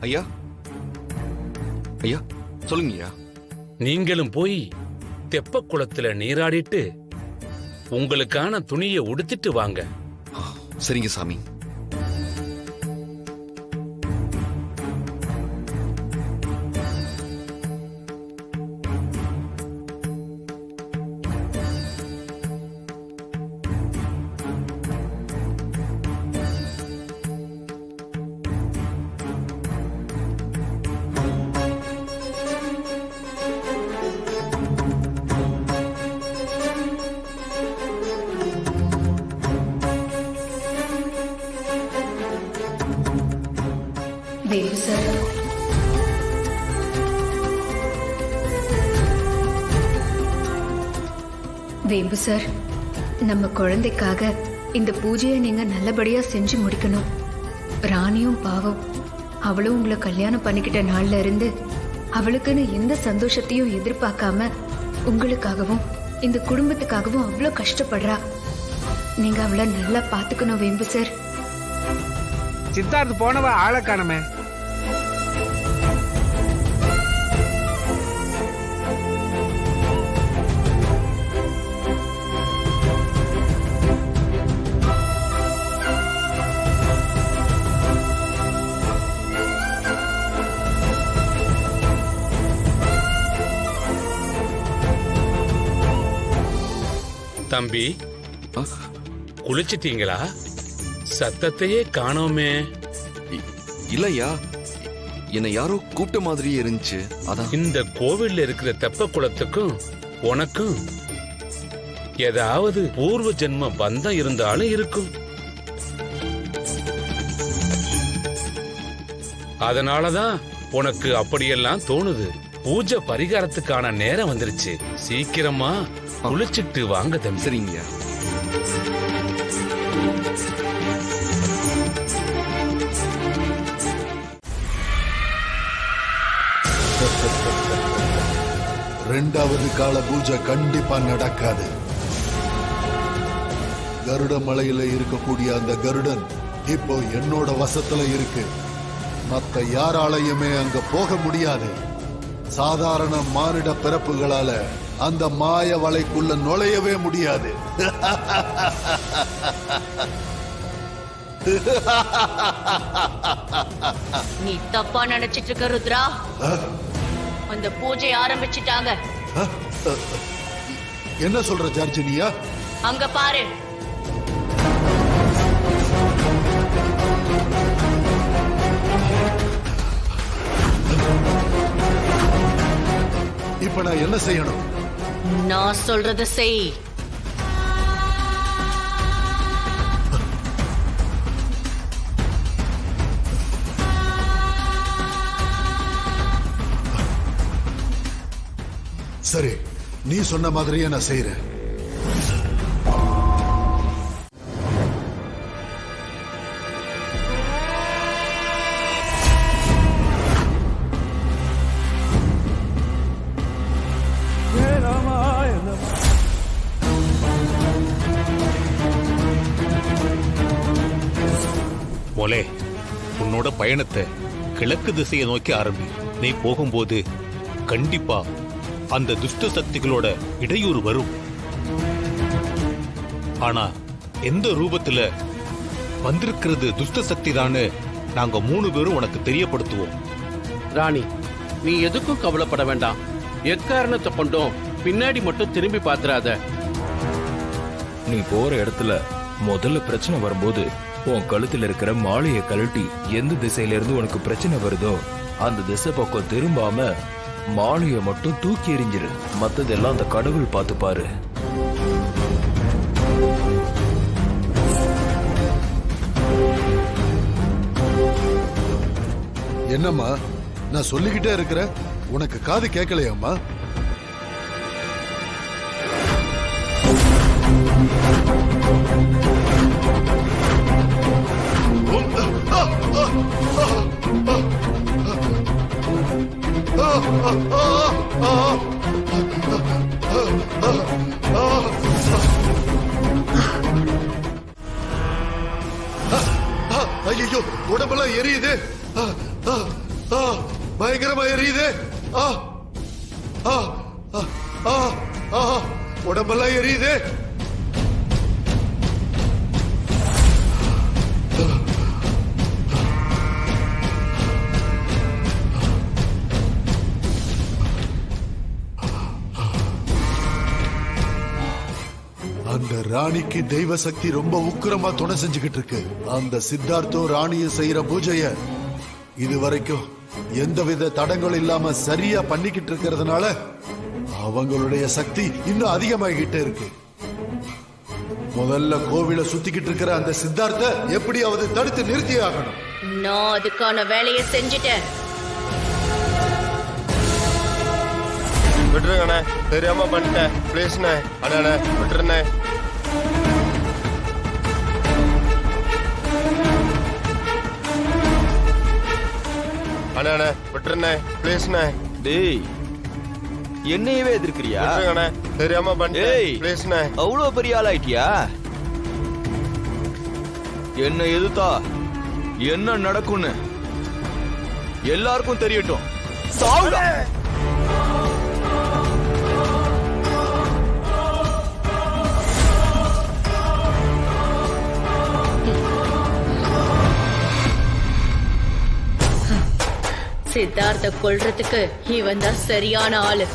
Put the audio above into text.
ஐயா ஐயா சொல்லுங்கய்யா. நீங்களும் போய் தெப்ப குளத்துல நீராடிட்டு உங்களுக்கான துணியை உடுத்திட்டு வாங்க. சரிங்க சாமி. வேம்பு சார், வேம்பு சார், நம்ம குழந்தைக்காக இந்த பூஜையை நீங்க நல்லபடியா செஞ்சு முடிக்கணும். ராணியும் பாவம், அவளும் உங்களை கல்யாணம் பண்ணிக்கிட்ட நாள்ல இருந்து அவளுக்குன்னு எந்த சந்தோஷத்தையும் எதிர்பார்க்காம உங்களுக்காகவும் இந்த குடும்பத்துக்காகவும் அவ்வளோ கஷ்டப்படுறா. நீங்க அவளை நல்லா பாத்துக்கணும் வேம்பு சார். சித்தார்த்து போனவ ஆளை காணமே. தம்பி, குளிச்சிட்டீங்களா? சத்தத்தையே காணோமே. இல்லையா, என்னை யாரோ கூப்பிட்ட மாதிரியே இருந்துச்சு. அதான். இந்த கோவில்ல இருக்கிற தெப்ப குளத்துக்கும் உனக்கும் ஏதாவது பூர்வ ஜென்ம பந்தம் இருந்தாலும் இருக்கும். அதனாலதான் உனக்கு அப்படியெல்லாம் தோணுது. பூஜை பரிகாரத்துக்கான நேரம் வந்துருச்சு. சீக்கிரமா குளிச்சிட்டு வாங்க தம்பி. சரிங்கய்யா. ரெண்டாவது கால பூஜை கண்டிப்பா நடக்காது. கருட மலையில இருக்கக்கூடிய அந்த கருடன் இப்போ என்னோட வசத்துல இருக்கு. மத்த யாராலையுமே அங்க போக முடியாது. சாதாரண மானிட பிறப்புகளால அந்த மாய வலைக்குள்ள நுழையவே முடியாது. நீ தப்பா நினைச்சிட்டு இருக்க ருத்ரா. அந்த பூஜை ஆரம்பிச்சிட்டாங்க. என்ன சொல்ற ஜார்ஜினியா? அங்க பாரு. இப்ப நான் என்ன செய்யணும்? நான் சொல்றத செய். சரி, நீ சொன்ன மாதிரியே நான் செய்யறேன். மொலே, உன்னோட பயணத்தை கிழக்கு திசையை நோக்கி ஆரம்பி. நீ போகும்போது கண்டிப்பா அந்த துஷ்ட சக்திகளோட இடையூறு வரும். ஆனா எந்த ரூபத்துல வந்திருக்கிறது துஷ்ட சக்தி தான்னு நாங்க 3 பேரும் உனக்கு தெரியப்படுத்துவோம். ராணி, நீ எதுக்கும் கவலைப்பட வேண்டாம். எக்காரணத்தை கொண்டும் பின்னாடி மட்டும் திரும்பி பாத்துறாத. நீ போற இடத்துல முதல்ல பிரச்சனை வரும்போது உன் கழுத்துல இருக்கிற மாலையை கழட்டி எந்த திசையில இருந்து உனக்கு பிரச்சனை வருதோ அந்த திசை பக்கம் திரும்பாம மாலைய மட்டும் தூக்கி எறிஞ்சிரு. மத்ததெல்லாம் அந்த கடவுள் பார்த்து பாரு. என்னம்மா, நான் சொல்லிக்கிட்டே இருக்கிற உனக்கு காது கேட்கலையாம்மா? ஐயோ, உடம்பெல்லாம் எரியுது. பயங்கரமா எரியுது. ஆ ஆ ஆ ஆ ஆ உடம்பெல்லாம் எரியுது. அந்த ராணிக்கு தெய்வ சக்தி ரொம்ப உக்கிரமா துணை செஞ்சுக்கிட்டு இருக்கு. அந்த சித்தார்த்தோ ராணியை செய்யற பூஜைய இதுவரைக்கும் எந்தவித தடங்கள் இல்லாம சரியா பண்ணிக்கிட்டு இருக்கிறதுனால அவங்களுடைய சக்தி இன்னும் அதிகமாகிட்டே இருக்கு. முதல்ல கோவில சுத்திக்கிட்டு இருக்கிற அந்த சித்தார்த்த எப்படியாவது தடுத்து நிறுத்தி ஆகணும். நான் அதுக்கான வேலையை செஞ்சுட்டேன். விட்டுருங்கண்ணே, தெரியாம பண்ணிட்டேன். ப்ளீஸ்ண்ணே, அண்ணே விட்டுருண்ணே. அண்ணே விட்டுருண்ணே, ப்ளீஸ்ண்ணே. டேய், என்னையவே எதிர்க்கிறியா? விட்டுருங்கண்ணே, தெரியாம பண்ணிட்டேன். ப்ளீஸ்ண்ணே. அவ்வளவு பெரிய ஆளாயிட்டியா? என்ன எதிர்த்தா என்ன நடக்கும்னு எல்லாருக்கும் தெரியட்டும். சாவுடா. சித்தார்த்த கொல்றதுக்கு இவன் தான் சரியான ஆளு.